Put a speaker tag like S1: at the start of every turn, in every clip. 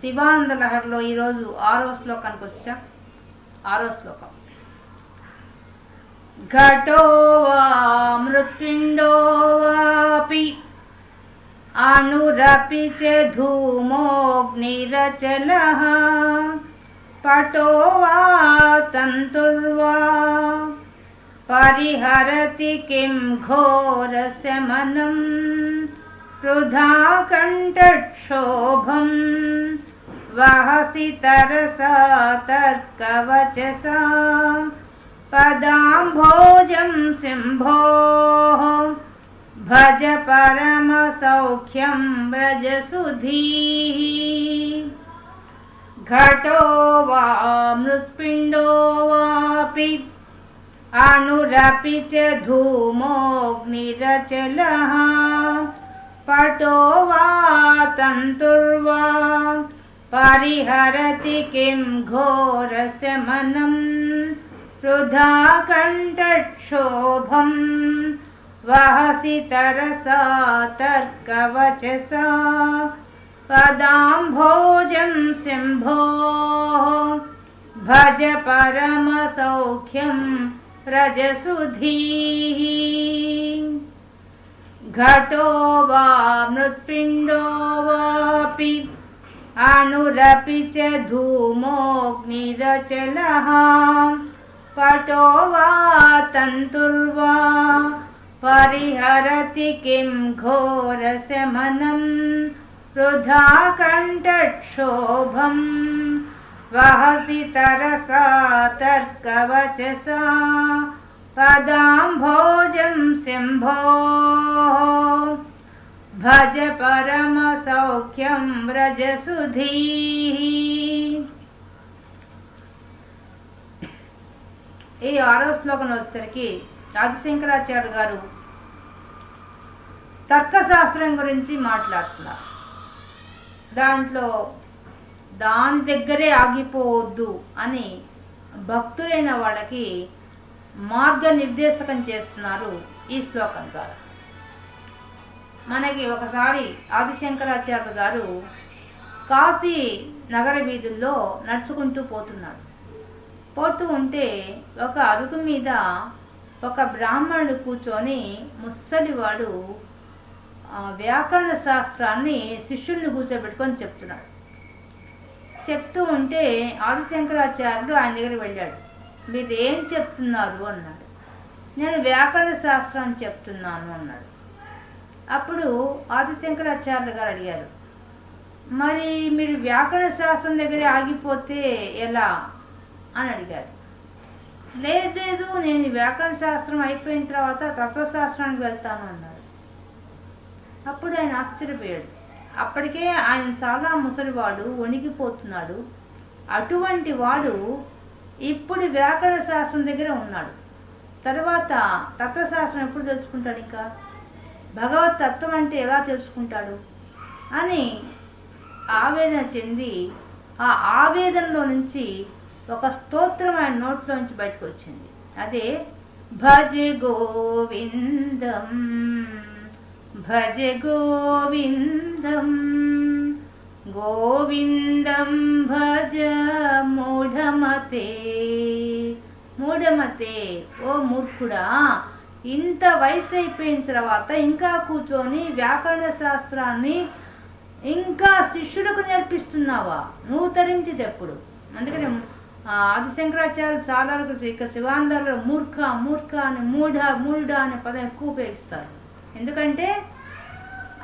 S1: శివానంద లహరిలో ఈరోజు 6వ శ్లోకానికి వచ్చా. 6వ శ్లోకం. ఘటో వా మృత్పిండో వాపి అణురపి చ ధూమోగ్నిరచలః పటో వా తంతుర్వా పరిహరతి కిం ఘోరశమనం వృధా కంఠక్షోభం వహసి తరసా తర్కవచసా పదాంభోజం సింభోః భజ పరమ సౌఖ్యం వ్రజసుధీః. ఘటో వా మృత్పిండో వాపి అణురపి చ ధూమోగ్నిరచలః పటో వా తంతుర్వా పరిహరతి కిం ఘోరశమనం వృధా కంఠక్షోభం వహసి తరసా తర్కవచసా పదాంభోజం సింభోః భజ పరమ సౌఖ్యం వ్రజసుధీః. ఘటో వా మృత్పిండో వాపి అణురపి చ ధూమోగ్నిరచలః పటో వా తంతుర్వా పరిహరతి కిం ఘోరశమనం వృధా కంఠక్షోభం వహసి తరసా తర్కవచసా పదాంభోజం సింభోః భజ పరమ సౌఖ్యం వ్రజసుధీః. ఈ 6వ శ్లోకం వచ్చేసరికి ఆదిశంకరాచార్య గారు తర్కశాస్త్రం గురించి మాట్లాడుతున్నారు. దాంట్లో దాని దగ్గరే ఆగిపోవద్దు అని భక్తులైన వాళ్ళకి మార్గనిర్దేశకం చేస్తున్నారు ఈ శ్లోకం ద్వారా. మనకి ఒకసారి ఆదిశంకరాచార్య గారు కాశీ నగర వీధుల్లో నడుచుకుంటూ పోతూ ఉంటే ఒక అరుగు మీద ఒక బ్రాహ్మణుడు కూర్చొని ముసలివాడు వ్యాకరణ శాస్త్రాన్ని శిష్యుల్ని కూర్చోబెట్టుకొని చెప్తూ ఉంటే ఆదిశంకరాచార్యుడు ఆయన దగ్గరికి వెళ్ళాడు. మీరు ఏం చెప్తున్నారు అన్నాడు. నేను వ్యాకరణ శాస్త్రాన్ని చెప్తున్నాను అన్నాడు. అప్పుడు ఆదిశంకరాచార్యులు గారు అడిగారు, మరి మీరు వ్యాకరణ శాస్త్రం దగ్గరే ఆగిపోతే ఎలా అని అడిగారు. లేదు, నేను వ్యాకరణ శాస్త్రం అయిపోయిన తర్వాత తత్వశాస్త్రానికి వెళ్తాను అన్నాడు. అప్పుడు ఆయన ఆశ్చర్యపోయాడు. అప్పటికే ఆయన చాలా ముసలివాడు, వణికిపోతున్నాడు. అటువంటి వాడు ఇప్పుడు వ్యాకరణ శాస్త్రం దగ్గర ఉన్నాడు. తర్వాత తత్వశాస్త్రం ఎప్పుడు తెలుసుకుంటాడు? ఇంకా భగవత్ తత్వం అంటే ఎలా తెలుసుకుంటాడు అని ఆవేదన చెంది ఆ ఆవేదనలో నుంచి ఒక స్తోత్రం ఆయన నోట్లోంచి బయటకు వచ్చింది. అదే భజ గోవిందం భజ గోవిందం గోవిందం భజ మూఢమతే. ఓ మూర్ఖుడా, ఇంత వయసు అయిపోయిన తర్వాత ఇంకా కూర్చొని వ్యాకరణ శాస్త్రాన్ని ఇంకా శిష్యులకు నేర్పిస్తున్నావా? నువ్వు తరించేది ఎప్పుడు? అందుకని ఆదిశంకరాచార్యులు చాలా ఇక్కడ శివానందలో మూర్ఖ అని మూఢ అనే పదం ఎక్కువ ఉపయోగిస్తారు. ఎందుకంటే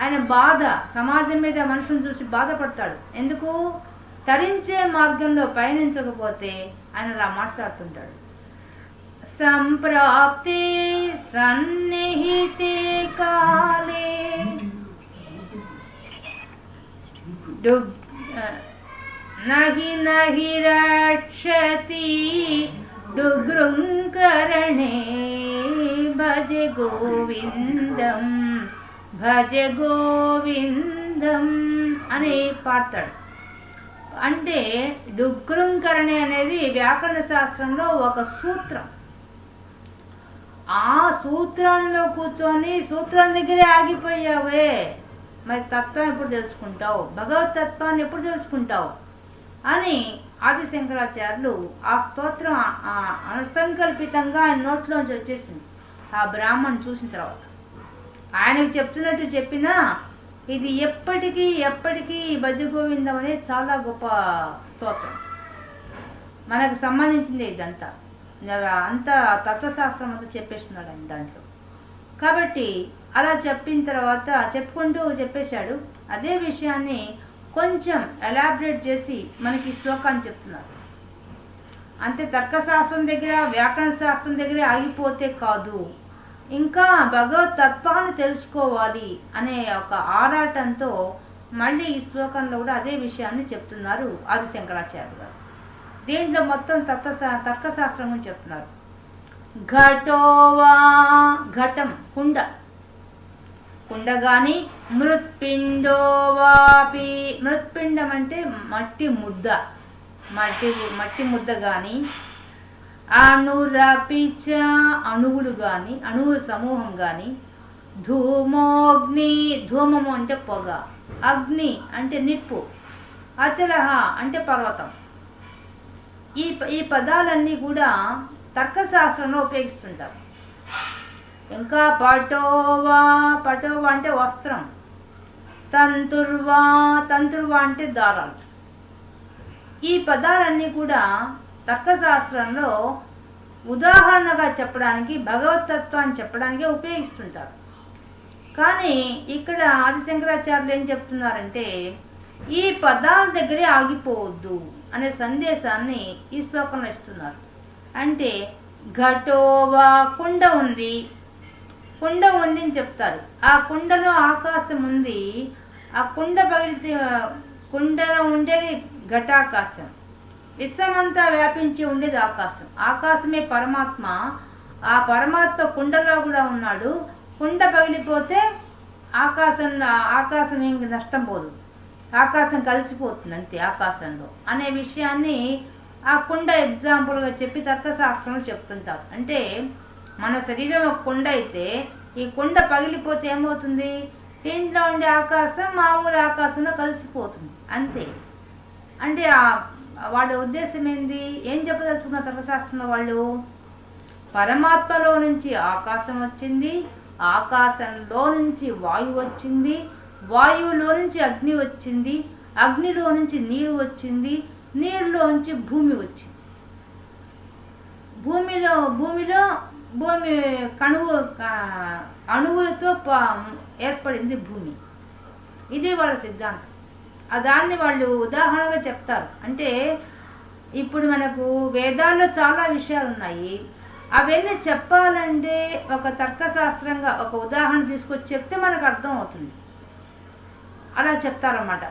S1: ఆయన బాధ, సమాజం మీద మనుషులను చూసి బాధపడతాడు. ఎందుకు? తరించే మార్గంలో పయనించకపోతే ఆయన అలా మాట్లాడుతుంటాడు. సంప్రాప్తే సన్నిహితే కాలే నహి రక్షతి డుగృంకరణే భజ గోవిందం అని పాడతాడు. అంటే డుగృంకరణే అనేది వ్యాకరణ శాస్త్రంలో ఒక సూత్రం. ఆ సూత్రంలో కూర్చొని సూత్రం దగ్గరే ఆగిపోయావే, మరి తత్వం ఎప్పుడు తెలుసుకుంటావు, భగవత్ తత్వాన్ని ఎప్పుడు తెలుసుకుంటావు అని ఆది శంకరాచార్యులు ఆ స్తోత్రం అసంకల్పితంగా ఆయన నోట్లోంచి వచ్చేసింది. ఆ బ్రాహ్మణ్ చూసిన తర్వాత ఆయనకు చెప్తున్నట్టు చెప్పినా ఇది ఎప్పటికీ భజగోవిందం అనేది చాలా గొప్ప స్తోత్రం, మనకు సంబంధించింది ఇదంతా. అంతా తత్వశాస్త్రం అంతా చెప్పేస్తున్నాడు ఆయన దాంట్లో. కాబట్టి అలా చెప్పిన తర్వాత చెప్పుకుంటూ చెప్పేశాడు. అదే విషయాన్ని కొంచెం ఎలాబరేట్ చేసి మనకి శ్లోకాన్ని చెప్తున్నారు. అంతే, తర్కశాస్త్రం దగ్గర వ్యాకరణ శాస్త్రం దగ్గర ఆగిపోతే కాదు, ఇంకా భగవత్ తత్వాన్ని తెలుసుకోవాలి అనే ఒక ఆరాటంతో మళ్ళీ ఈ శ్లోకంలో కూడా అదే విషయాన్ని చెప్తున్నారు ఆది శంకరాచార్య గారు. దీంట్లో మొత్తం తర్కశాస్త్రం గురించి చెప్తున్నారు. ఘటోవా, ఘటం కుండ, కుండ కానీ మృత్పిండోవాపి, మృత్పిండం అంటే మట్టి ముద్ద, మట్టి ముద్ద కానీ అణురపిచ, అణువులు కానీ అణువుల సమూహం కానీ ధూమోగ్ని, ధూమము అంటే పొగ, అగ్ని అంటే నిప్పు, అచలహ అంటే పర్వతం. ఈ పదాలన్నీ కూడా తర్కశాస్త్రంలో ఉపయోగిస్తుంటారు. ఇంకా పటోవా, పటోవా అంటే వస్త్రం, తంతుర్వా, తంతుర్వా అంటే దారాలు. ఈ పదాలన్నీ కూడా తర్కశాస్త్రంలో ఉదాహరణగా చెప్పడానికి, భగవతత్వాన్ని చెప్పడానికే ఉపయోగిస్తుంటారు. కానీ ఇక్కడ ఆది శంకరాచార్యులు ఏం చెప్తున్నారంటే ఈ పదాల దగ్గరే ఆగిపోవద్దు అనే సందేశాన్ని ఈ శ్లోకంలో ఇస్తున్నారు. అంటే ఘటోవా, కుండ ఉంది, కుండ ఉంది అని చెప్తారు. ఆ కుండలో ఆకాశం ఉంది, ఆ కుండ పగిలితే కుండలో ఉండేది ఘటాకాశం, విశ్వమంతా వ్యాపించి ఉండేది ఆకాశం. ఆకాశమే పరమాత్మ, ఆ పరమాత్మ కుండలో కూడా ఉన్నాడు. కుండ పగిలిపోతే ఆకాశం ఏం నష్టం పోదు, ఆకాశం కలిసిపోతుంది అంతే ఆకాశంలో అనే విషయాన్ని ఆ కుండ ఎగ్జాంపుల్గా చెప్పి తర్కశాస్త్రంలో చెప్తుంటారు. అంటే మన శరీరం ఒక కుండ అయితే ఈ కుండ పగిలిపోతే ఏమవుతుంది, దీంట్లో ఉండే ఆకాశం మామూలు ఆకాశంలో కలిసిపోతుంది అంతే. అంటే వాళ్ళ ఉద్దేశం ఏంది, ఏం చెప్పదలుచుకున్న తర్కశాస్త్రంలో వాళ్ళు, పరమాత్మలో నుంచి ఆకాశం వచ్చింది, ఆకాశంలో నుంచి వాయువు వచ్చింది, వాయువులో నుంచి అగ్ని వచ్చింది, అగ్నిలో నుంచి నీరు వచ్చింది, నీరులో నుంచి భూమి వచ్చింది, భూమి అణువులతో ఏర్పడింది భూమి. ఇది వాళ్ళ సిద్ధాంతం. దాన్ని వాళ్ళు ఉదాహరణగా చెప్తారు. అంటే ఇప్పుడు మనకు వేదాల్లో చాలా విషయాలు ఉన్నాయి, అవన్నీ చెప్పాలంటే ఒక తర్కశాస్త్రంగా ఒక ఉదాహరణ తీసుకొచ్చి చెప్తే మనకు అర్థం అవుతుంది. అలా చెప్తారన్నమాట.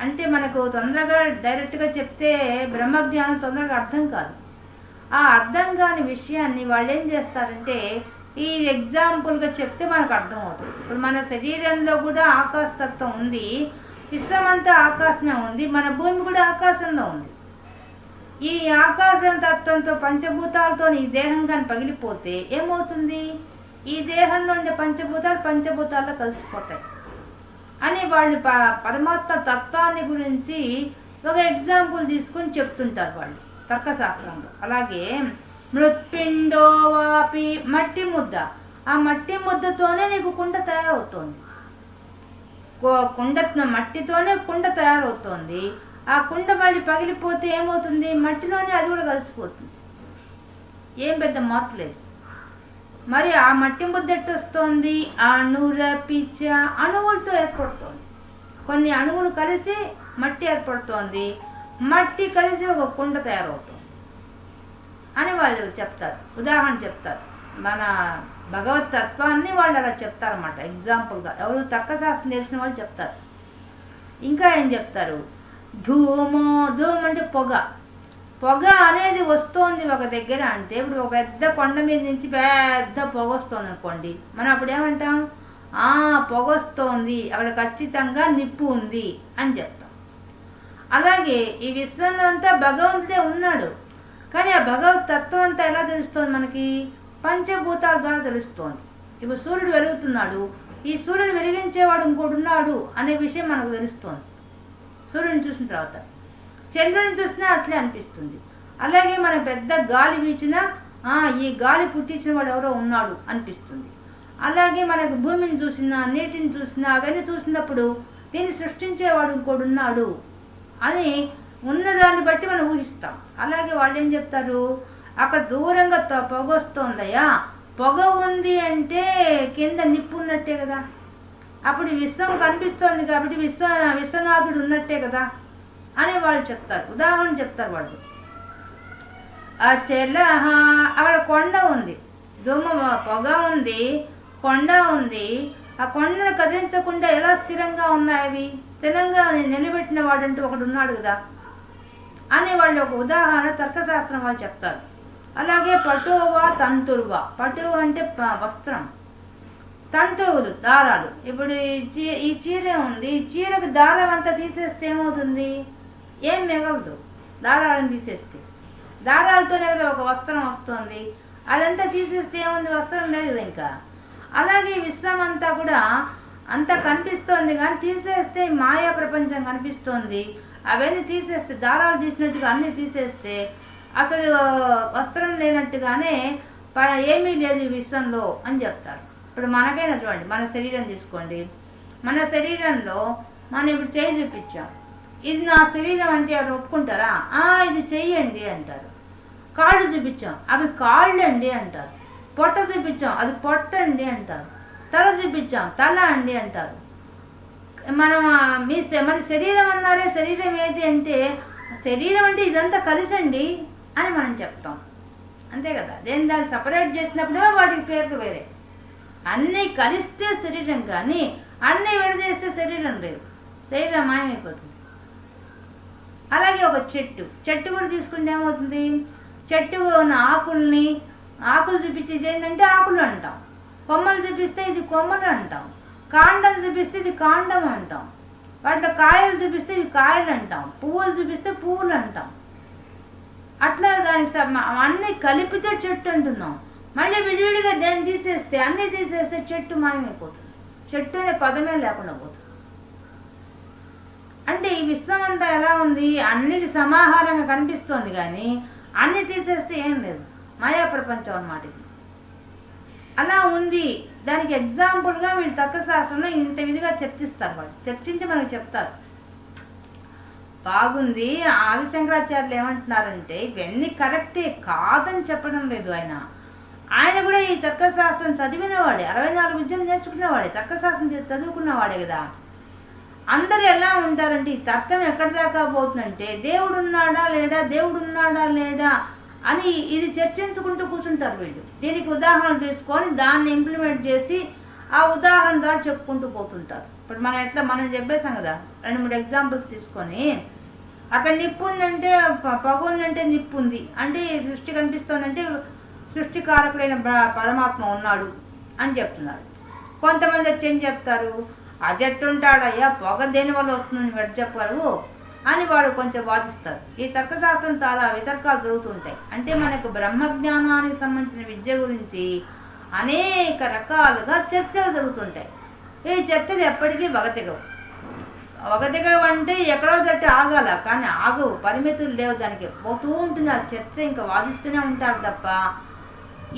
S1: అంటే మనకు తొందరగా డైరెక్ట్గా చెప్తే బ్రహ్మజ్ఞానం తొందరగా అర్థం కాదు. ఆ అర్థం కాని విషయాన్ని వాళ్ళు ఏం చేస్తారంటే ఈ ఎగ్జాంపుల్గా చెప్తే మనకు అర్థం అవుతుంది. ఇప్పుడు మన శరీరంలో కూడా ఆకాశతత్వం ఉంది, విశ్వమంతా ఆకాశమే ఉంది, మన భూమి కూడా ఆకాశంలో ఉంది. ఈ ఆకాశం తత్వంతో పంచభూతాలతో ఈ దేహం కానీ పగిలిపోతే ఏమవుతుంది, ఈ దేహంలో ఉండే పంచభూతాల్లో కలిసిపోతాయి అని వాళ్ళు పరమాత్మ తత్వాన్ని గురించి ఒక ఎగ్జాంపుల్ తీసుకొని చెప్తుంటారు వాళ్ళు తర్కశాస్త్రంలో. అలాగే మృత్పిండోవాపి, మట్టి ముద్ద, ఆ మట్టి ముద్దతోనే నీకు కుండ తయారవుతోంది, మట్టితోనే కుండ తయారవుతోంది. ఆ కుండ మళ్ళీ పగిలిపోతే ఏమవుతుంది, మట్టిలోనే అది కూడా కలిసిపోతుంది, ఏం పెద్ద మార్పు లేదు. మరి ఆ మట్టి ముద్ద ఎట్టు వస్తుంది, అణురపిచ, అణువులతో ఏర్పడుతోంది. కొన్ని అణువులు కలిసి మట్టి ఏర్పడుతోంది, మట్టి కలిసి ఒక కుండ తయారవుతుంది అని వాళ్ళు చెప్తారు, ఉదాహరణ చెప్తారు. మన భగవత్ తత్వాన్ని వాళ్ళు అలా చెప్తారన్నమాట ఎగ్జాంపుల్గా. ఎవరు తర్కశాస్త్రం తెలిసిన వాళ్ళు చెప్తారు. ఇంకా ఏం చెప్తారు, ధూమం అంటే పొగ అనేది వస్తోంది ఒక దగ్గర. అంటే ఇప్పుడు ఒక పెద్ద కొండ మీద నుంచి పెద్ద పొగ వస్తుంది అనుకోండి, మనం అప్పుడు ఏమంటాం, పొగ వస్తోంది, అక్కడ ఖచ్చితంగా నిప్పు ఉంది అని చెప్తాం. అలాగే ఈ విశ్వంలో అంతా భగవంతుడే ఉన్నాడు, కానీ ఆ భగవత్ తత్వం అంతా ఎలా తెలుస్తోంది మనకి, పంచభూతాల ద్వారా తెలుస్తోంది. ఇప్పుడు సూర్యుడు వెలుగుతున్నాడు, ఈ సూర్యుడు వెలిగించేవాడు ఇంకోటి ఉన్నాడు అనే విషయం మనకు తెలుస్తోంది. సూర్యుని చూసిన తర్వాత చంద్రుని చూసినా అట్లే అనిపిస్తుంది. అలాగే మన పెద్ద గాలి వీచినా ఈ గాలి పుట్టించిన వాడు ఎవరో ఉన్నాడు అనిపిస్తుంది. అలాగే మనకు భూమిని చూసినా నీటిని చూసినా అవన్నీ చూసినప్పుడు దీన్ని సృష్టించేవాడు ఇంకోడు ఉన్నాడు అని ఉన్నదాన్ని బట్టి మనం ఊహిస్తాం. అలాగే వాళ్ళు ఏం చెప్తారు, అక్కడ దూరంగా పొగ వస్తుందయ్యా, పొగ ఉంది అంటే కింద నిప్పు ఉన్నట్టే కదా, అప్పుడు విశ్వం కనిపిస్తోంది కాబట్టి విశ్వనాథుడు ఉన్నట్టే కదా అని వాళ్ళు చెప్తారు. ఉదాహరణ చెప్తారు వాళ్ళు. అక్కడ కొండ ఉంది, పొగ ఉంది, కొండ ఉంది. ఆ కొండను కదిలించకుండా ఎలా స్థిరంగా ఉన్నాయి అవి? స్థిరంగా నిలబెట్టిన వాడంటూ ఒకడు ఉన్నాడు కదా అని వాళ్ళు ఒక ఉదాహరణ తర్కశాస్త్రం వాళ్ళు చెప్తారు. అలాగే పటువా తంతురువా, పటువు అంటే వస్త్రం, తంతువులు దారాలు. ఇప్పుడు ఈ చీర ఉంది, ఈ చీరకు దారం అంతా తీసేస్తే ఏమవుతుంది? ఏం మిగలదు దారాలను తీసేస్తే. దారాలతోనే కదా ఒక వస్త్రం వస్తుంది, అదంతా తీసేస్తే ఏముంది? వస్త్రం లేదు ఇంకా. అలాగే విశ్వం అంతా కూడా అంతా కనిపిస్తోంది కానీ తీసేస్తే మాయా ప్రపంచం కనిపిస్తోంది. అవన్నీ తీసేస్తే, దారాలు తీసినట్టుగా అన్నీ తీసేస్తే అసలు వస్త్రం లేనట్టుగానే ఏమీ లేదు విశ్వంలో అని చెప్తారు. ఇప్పుడు మనకైనా చూడండి, మన శరీరం తీసుకోండి. మన శరీరంలో మనం ఇప్పుడు చేయి చూపించాం, ఇది నా శరీరం అంటే ఎవరు ఒప్పుకుంటారా? ఇది చెయ్యండి అంటారు. కాళ్ళు చూపించాం, అవి కాళ్ళు అండి అంటారు. పొట్ట చూపించాం, అది పొట్ట అండి అంటారు. తల చూపించాం, తల అండి అంటారు. మనం మన శరీరం అన్నారే, శరీరం ఏది అంటే శరీరం అంటే ఇదంతా కలిసండి అని మనం చెప్తాం, అంతే కదా. దాన్ని సపరేట్ చేసినప్పుడే వాటికి పేర్లు వేరే. అన్నీ కలిస్తే శరీరం, కానీ అన్నీ విడదీస్తే శరీరం లేదు, శరీరం మాయమైపోతుంది. అలాగే ఒక చెట్టు కూడా తీసుకుంటే ఏమవుతుంది? చెట్టు ఉన్న ఆకులు చూపించేది ఏంటంటే ఆకులు అంటాం, కొమ్మలు చూపిస్తే ఇది కొమ్మలు అంటాం, కాండం చూపిస్తే ఇది కాండం అంటాం, వాటిలో కాయలు చూపిస్తే ఇవి కాయలు అంటాం, పువ్వులు చూపిస్తే పువ్వులు అంటాం. అట్లా దానికి అన్నీ కలిపితే చెట్టు అంటున్నాం. మళ్ళీ విడివిడిగా దాన్ని తీసేస్తే, అన్నీ తీసేస్తే చెట్టు మాయమైపోతుంది, చెట్టు అనే పదమే లేకుండా పోతుంది. అంటే ఈ విశ్వం అంతా ఎలా ఉంది? అన్నిటి సమాహారంగా కనిపిస్తోంది కానీ అన్నీ తీసేస్తే ఏం లేదు, మాయా ప్రపంచం అన్నమాట ఇది. అలా ఉంది. దానికి ఎగ్జాంపుల్గా వీళ్ళు తర్కశాస్త్రంలో ఇంత విధిగా చర్చిస్తారు. వాళ్ళు చర్చించి మనకు చెప్తారు. బాగుంది. ఆదిశంకరాచార్యులు ఏమంటున్నారంటే ఇవన్నీ కరెక్టే, కాదని చెప్పడం లేదు. ఆయన కూడా ఈ తర్కశాస్త్రం చదివినవాడే, 64 విద్యలు నేర్చుకున్నవాడే, తర్కశాస్త్రం చదువుకున్నవాడే కదా. అందరు ఎలా ఉంటారంటే ఈ తర్కం ఎక్కడి దాకా పోతుందంటే దేవుడు ఉన్నాడా లేడా అని ఇది చర్చించుకుంటూ కూర్చుంటారు వీళ్ళు. దీనికి ఉదాహరణ తీసుకొని దాన్ని ఇంప్లిమెంట్ చేసి ఆ ఉదాహరణ ద్వారా చెప్పుకుంటూ పోతుంటారు. ఇప్పుడు మనం చెప్పేసాం కదా, 2-3 ఎగ్జాంపుల్స్ తీసుకొని, అక్కడ నిప్పు ఉందంటే పొగ ఉందంటే నిప్పు ఉంది అంటే సృష్టి కనిపిస్తోందంటే సృష్టికారకుడైన పరమాత్మ ఉన్నాడు అని చెప్తున్నారు. కొంతమంది వచ్చి ఏం చెప్తారు, అది ఎట్టుంటాడయ్యా, పొగ దేనివల్ల వస్తుందని వాడు చెప్పారు అని వాడు కొంచెం వాదిస్తారు. ఈ తర్కశాస్త్రం చాలా వితర్కాలు జరుగుతుంటాయి. అంటే మనకు బ్రహ్మజ్ఞానానికి సంబంధించిన విద్య గురించి అనేక రకాలుగా చర్చలు జరుగుతుంటాయి. ఈ చర్చలు ఎప్పటికీ వగతిగవు అంటే ఎక్కడో గట్టి ఆగాల, కానీ ఆగవు, పరిమితులు లేవు, దానికి పోతూ ఉంటుంది ఆ చర్చ. ఇంకా వాదిస్తూనే ఉంటారు తప్ప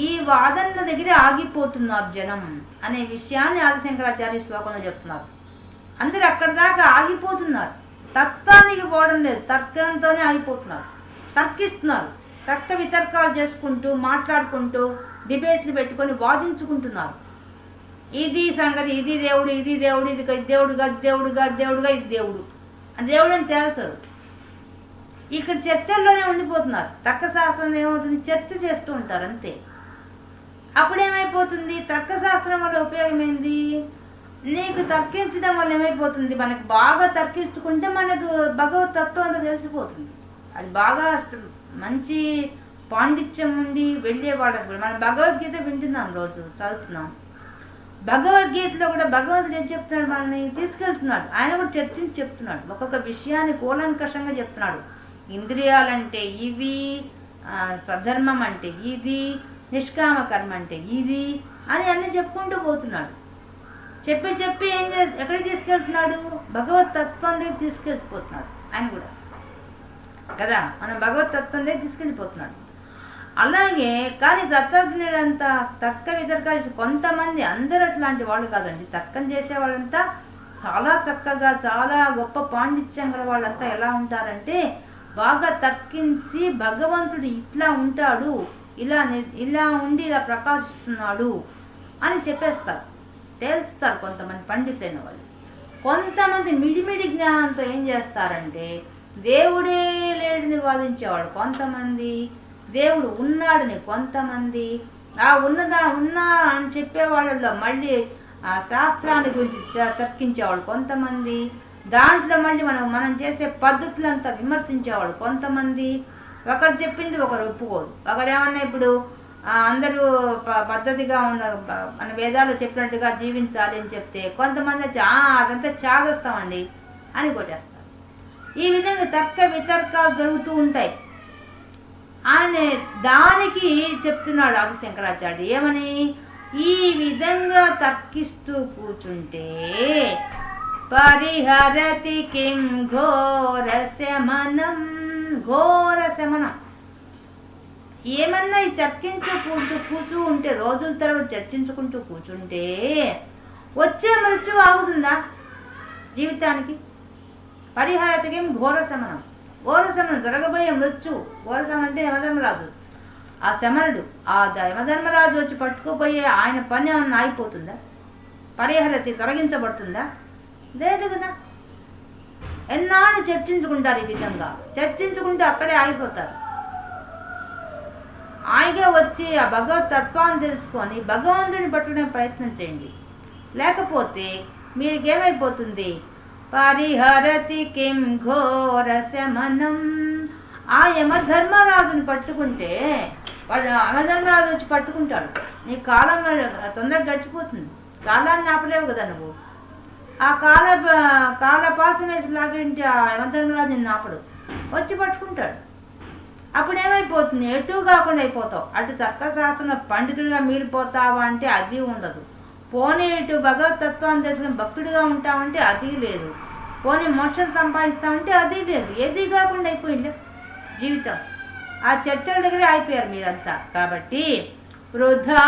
S1: ఈ వాదనల దగ్గర ఆగిపోతున్నారు జనం అనే విషయాన్ని ఆదిశంకరాచార్య శ్లోకంలో చెప్తున్నారు. అందరూ అక్కడి దాకా ఆగిపోతున్నారు, తత్వానికి పోవడం లేదు, తర్కంతోనే ఆగిపోతున్నారు, తర్కిస్తున్నారు, తర్క వితర్కాలు చేసుకుంటూ మాట్లాడుకుంటూ డిబేట్లు పెట్టుకొని వాదించుకుంటున్నారు. ఇది సంగతి, ఇది దేవుడు, ఇది దేవుడుగా ఇది దేవుడు అని తేల్చరు. ఇక చర్చల్లోనే ఉండిపోతున్నారు. తర్కశాస్త్రం ఏమవుతుంది, చర్చ చేస్తూ ఉంటారు అంతే. అప్పుడేమైపోతుంది, తర్కశాస్త్రం వల్ల ఉపయోగం ఏంది? నీకు తర్కించడం వల్ల ఏమైపోతుంది, మనకు బాగా తర్కించుకుంటే మనకు భగవత్ తత్వం అంతా తెలిసిపోతుంది. అది బాగా మంచి పాండిత్యం ఉండి వెళ్ళేవాళ్ళకి మనం భగవద్గీత వింటున్నాం, రోజు చదువుతున్నాం. భగవద్గీతలో కూడా భగవంతుడు ఏం చెప్తున్నాడు, మనల్ని తీసుకెళ్తున్నాడు. ఆయన కూడా చర్చించి చెప్తున్నాడు, ఒక్కొక్క విషయాన్ని కూలంకషంగా చెప్తున్నాడు. ఇంద్రియాలంటే ఇవి, స్వధర్మం అంటే ఇది, నిష్కామ కర్మ అంటే ఇది అని అన్నీ చెప్పుకుంటూ పోతున్నాడు. చెప్పి చెప్పి ఎక్కడికి తీసుకెళ్తున్నాడు? భగవత్ తత్వం దగ్గర తీసుకెళ్ళిపోతున్నాడు ఆయన కూడా కదా. మనం భగవత్ తత్వం దగ్గర తీసుకెళ్ళిపోతున్నాడు. అలాగే కానీ తత్వజ్ఞులంతా తర్క వితర్కాలు కొంతమంది, అందరూ అట్లాంటి వాళ్ళు కాదండి. తర్కం చేసే వాళ్ళంతా చాలా చక్కగా, చాలా గొప్ప పాండిత్యం గల వాళ్ళంతా ఎలా ఉంటారంటే, బాగా తర్కించి భగవంతుడు ఇట్లా ఉంటాడు, ఇలా ఉండి ఇలా ప్రకాశిస్తున్నాడు అని చెప్పేస్తారు, తెలుస్తారు కొంతమంది పండితులైన వాళ్ళు. కొంతమంది మిడిమిడి జ్ఞానంతో ఏం చేస్తారంటే దేవుడే లేడిని వాదించేవాడు కొంతమంది, దేవుడు ఉన్నాడని కొంతమంది, ఉన్నా అని చెప్పేవాళ్ళలో మళ్ళీ ఆ శాస్త్రాన్ని గురించి తర్కించేవాడు కొంతమంది, దాంట్లో మళ్ళీ మనం చేసే పద్ధతులంతా విమర్శించేవాడు కొంతమంది. ఒకరు చెప్పింది ఒకరు ఒప్పుకోదు. ఒకరేమన్నా ఇప్పుడు అందరూ పద్ధతిగా మన వేదాలు చెప్పినట్టుగా జీవించాలి అని చెప్తే కొంతమంది వచ్చి అదంతా చాగస్తామండి అని కొట్టేస్తారు. ఈ విధంగా తర్క వితర్కాలు జరుగుతూ ఉంటాయి. ఆయన దానికి చెప్తున్నాడు ఆది శంకరాచార్యుడు ఏమని, ఈ విధంగా తర్కిస్తూ కూర్చుంటే పరిహరతి కిం ఘోర శమనం, ఘోర శమనం. ఏమన్నా ఈ చర్చించుకుంటూ కూర్చుంటే, రోజుల తరబడి చర్చించుకుంటూ కూర్చుంటే వచ్చే మృత్యువు ఆగుతుందా జీవితానికి? పరిహారతకేం ఘోర శమనం, ఘోర శమనం జరగబోయే మృత్యువు. ఘోర శమనం అంటే యమధర్మరాజు, ఆ శమనుడు, ఆ యమధర్మరాజు వచ్చి పట్టుకుపోయే ఆయన పని ఏమన్నా ఆగిపోతుందా? పరిహరతి తొలగించబడుతుందా? లేదు కదా. ఎన్నాళ్ళు చర్చించుకుంటారు, ఈ విధంగా చర్చించుకుంటూ అక్కడే ఆగిపోతారు. ఆయగా వచ్చి ఆ భగవత్ తత్వాన్ని తెలుసుకొని భగవంతుని పట్టుకునే ప్రయత్నం చేయండి. లేకపోతే మీకేమైపోతుంది, పరిహరతి కిం ఘోర శమనం. ఆ యమధర్మరాజుని పట్టుకుంటే వాడు యమధర్మరాజు వచ్చి పట్టుకుంటాడు. నీ కాలం తొందరగా గడిచిపోతుంది. కాలాన్ని ఆపలేవు కదా నువ్వు. ఆ కాలపాసం వేసి లాగేంటి ఆ యమధర్మరాజు నిన్ను ఆపడు, వచ్చి పట్టుకుంటాడు. అప్పుడు ఏమైపోతుంది, ఎటు కాకుండా అయిపోతావు. అటు తర్కశాస్త్రంలో పండితుడిగా మిగిలిపోతావా అంటే అది ఉండదు. పోనీ ఇటు భగవతత్వాన్ని తెలుసుకుని భక్తుడిగా ఉంటామంటే అది లేదు. పోనీ మోక్షం సంపాదిస్తామంటే అది లేదు. ఏది కాకుండా అయిపోయింది జీవితం. ఆ చర్చల దగ్గరే అయిపోయారు మీరంతా. కాబట్టి వృధా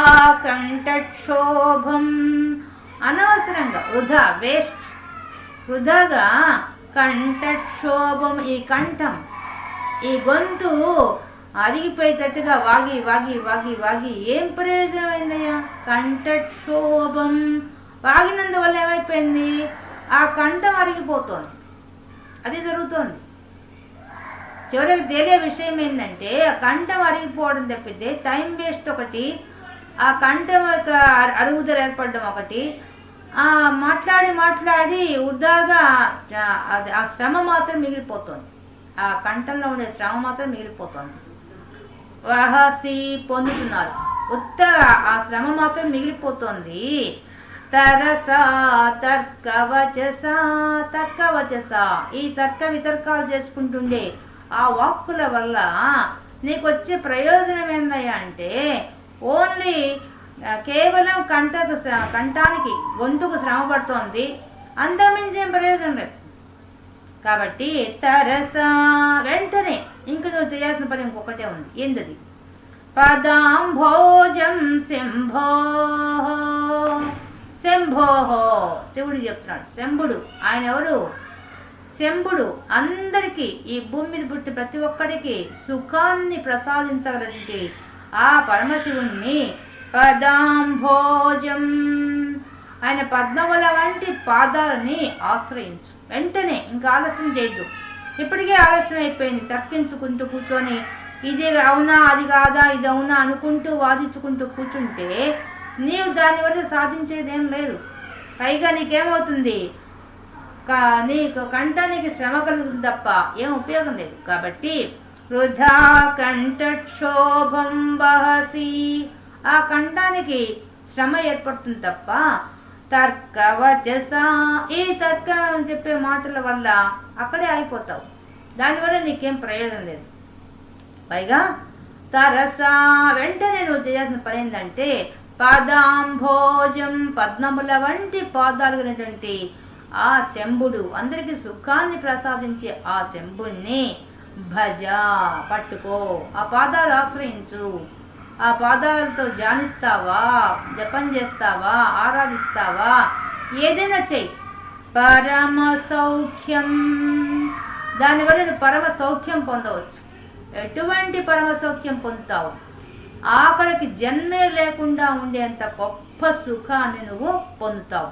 S1: కంఠక్షోభం, అనవసరంగా వృధా, వేస్ట్, వృధాగా కంఠక్షోభం, ఈ కంఠం, ఈ గొంతు అరిగిపోయేటట్టుగా వాగి వాగి వాగి వాగి ఏం ప్రయోజనమైందయ్యా? కంఠక్షోభం వాగినందువల్ల ఏమైపోయింది, ఆ కంఠం అరిగిపోతుంది. అది జరుగుతోంది. చివరికి తేలే విషయం ఏంటంటే ఆ కంఠం అరిగిపోవడం తప్పితే టైం వేస్ట్ ఒకటి, ఆ కంఠం యొక్క అరుగుదల ఏర్పడడం ఒకటి, మాట్లాడి వృధాగా ఆ శ్రమ మాత్రం మిగిలిపోతుంది. ఆ కంఠంలో ఉండే శ్రమ మాత్రం మిగిలిపోతుంది. వహసి పొందుతున్నారు, ఉత్తగా ఆ శ్రమ మాత్రం మిగిలిపోతుంది. తరస తర్కవచస, తర్కవచస, ఈ తర్క వితర్కాలు చేసుకుంటుండే ఆ వాక్కుల వల్ల నీకు వచ్చే ప్రయోజనం ఏందయ్యా అంటే ఓన్లీ కేవలం కంఠానికి గొంతుకు శ్రమ పడుతోంది, అంతమించేం ప్రయోజనం లేదు. కాబట్టి తరస, వెంటనే ఇంక నువ్వు చేయాల్సిన పని ఇంకొకటే ఉంది. ఏంటది? పదాంభోజం శంభో, శంభోహో, శివుడు చెప్తున్నాడు. శంభుడు ఆయన ఎవరు? శంభుడు అందరికీ, ఈ భూమి మీద పుట్టి ప్రతి ఒక్కడికి సుఖాన్ని ప్రసాదించగలిగితే ఆ పరమశివుణ్ణి పదాంభోజం, ఆయన పద్మముల వంటి పాదాలని ఆశ్రయించు. వెంటనే ఇంకా ఆలస్యం చేయొద్దు. ఇప్పటికే ఆలస్యం అయిపోయింది. తర్కించుకుంటూ కూర్చొని ఇది అవునా అది కాదా ఇది అవునా అనుకుంటూ వాదించుకుంటూ కూర్చుంటే నీవు దానివల్ల సాధించేదేం లేదు. పైగా నీకేమవుతుంది, నీకు కంఠానికి శ్రమ కలుగుతుంది తప్ప ఏం ఉపయోగం లేదు. కాబట్టి వృధా కంఠక్షోభం వహసి, ఆ కంఠానికి శ్రమ ఏర్పడుతుంది తప్ప తర్కవచస, ఈ తర్కం చెప్పే మాటల వల్ల అక్కడే అయిపోతావు. దానివల్ల నీకేం ప్రయోజనం లేదు. పైగా తరస, వెంటనే నువ్వు చేయాల్సిన పని ఏంటంటే పదాంభోజం పద్మముల వంటి పాదాలు ఉన్నటువంటి ఆ శంభుడు, అందరికీ సుఖాన్ని ప్రసాదించే ఆ శంభుణ్ణి భజ, పట్టుకో, ఆ పాదాలు ఆశ్రయించు, ఆ పాదాలతో ధ్యానిస్తావా, జపం చేస్తావా, ఆరాధిస్తావా, ఏదైనా చెయ్యి. పరమ సౌఖ్యం, దానివల్ల నువ్వు పరమ సౌఖ్యం పొందవచ్చు. ఎటువంటి పరమ సౌఖ్యం పొందుతావు? ఆఖరికి జన్మే లేకుండా ఉండేంత గొప్ప సుఖాన్ని నువ్వు పొందుతావు.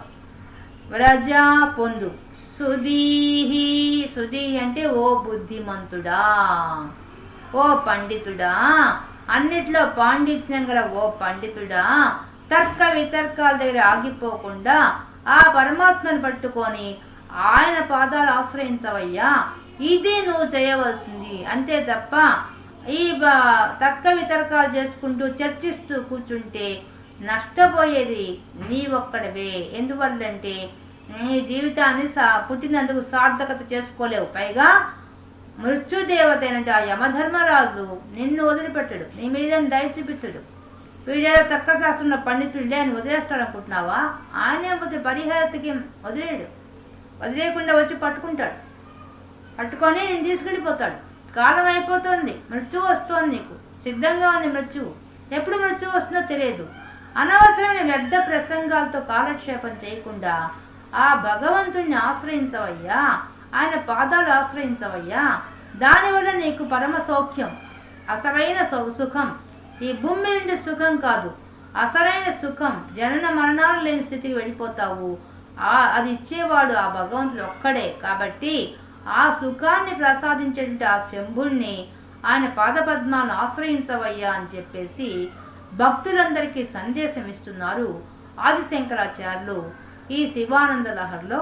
S1: వ్రజ, పొందు. సుధీహి, సుధీహి అంటే ఓ బుద్ధిమంతుడా, ఓ పండితుడా, అన్నిట్లో పాండిత్యం గల ఓ పండితుడా, తర్క వితర్కాల దగ్గర ఆగిపోకుండా ఆ పరమాత్మను పట్టుకొని ఆయన పాదాలు ఆశ్రయించవయ్యా. ఇది నువ్వు చేయవలసింది. అంతే తప్ప ఈ తర్క వితర్కాలు చేసుకుంటూ చర్చిస్తూ కూర్చుంటే నష్టపోయేది నీ ఒక్కడవే. ఎందువల్లంటే నీ జీవితాన్ని పుట్టినందుకు సార్థకత చేసుకోలేవు. పైగా మృత్యుదేవత అయినట్టు ఆ యమధర్మరాజు నిన్ను వదిలిపెట్టడు, నీ మీద దయ చూపిస్తాడు. వీడేదో తర్కశాస్త్రంలో పండితుడిలే అని వదిలేస్తాడు అనుకుంటున్నావా? ఆయనే పరిహారతకి వదిలేడు. వదిలేయకుండా వచ్చి పట్టుకుంటాడు. పట్టుకొని నేను తీసుకెళ్ళిపోతాడు. కాలం అయిపోతుంది, మృత్యువు వస్తుంది, నీకు సిద్ధంగా ఉంది మృత్యువు. ఎప్పుడు మృత్యువు వస్తుందో తెలియదు. అనవసరమైన వ్యర్థ ప్రసంగాలతో కాలక్షేపం చేయకుండా ఆ భగవంతుణ్ణి ఆశ్రయించవయ్యా, ఆయన పాదాలు ఆశ్రయించవయ్యా. దానివల్ల నీకు పరమ సౌఖ్యం, అసలైన సుఖం. ఈ భూమి నుండి సుఖం కాదు, అసలైన సుఖం. జనన మరణాలు లేని స్థితికి వెళ్ళిపోతావు. అది ఇచ్చేవాడు ఆ భగవంతుడు ఒక్కడే. కాబట్టి ఆ సుఖాన్ని ప్రసాదించేటువంటి ఆ శంభుణ్ణి, ఆయన పాదపద్మాలను ఆశ్రయించవయ్యా అని చెప్పేసి భక్తులందరికీ సందేశం ఇస్తున్నారు ఆదిశంకరాచార్యులు ఈ శివానంద లహరిలో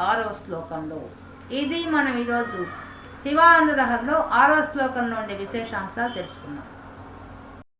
S1: 6వ శ్లోకంలో. ఇది మనం ఈరోజు శివానంద లహరిలో 6వ శ్లోకంలో ఉండే విశేషాంశాలు తెలుసుకున్నాం.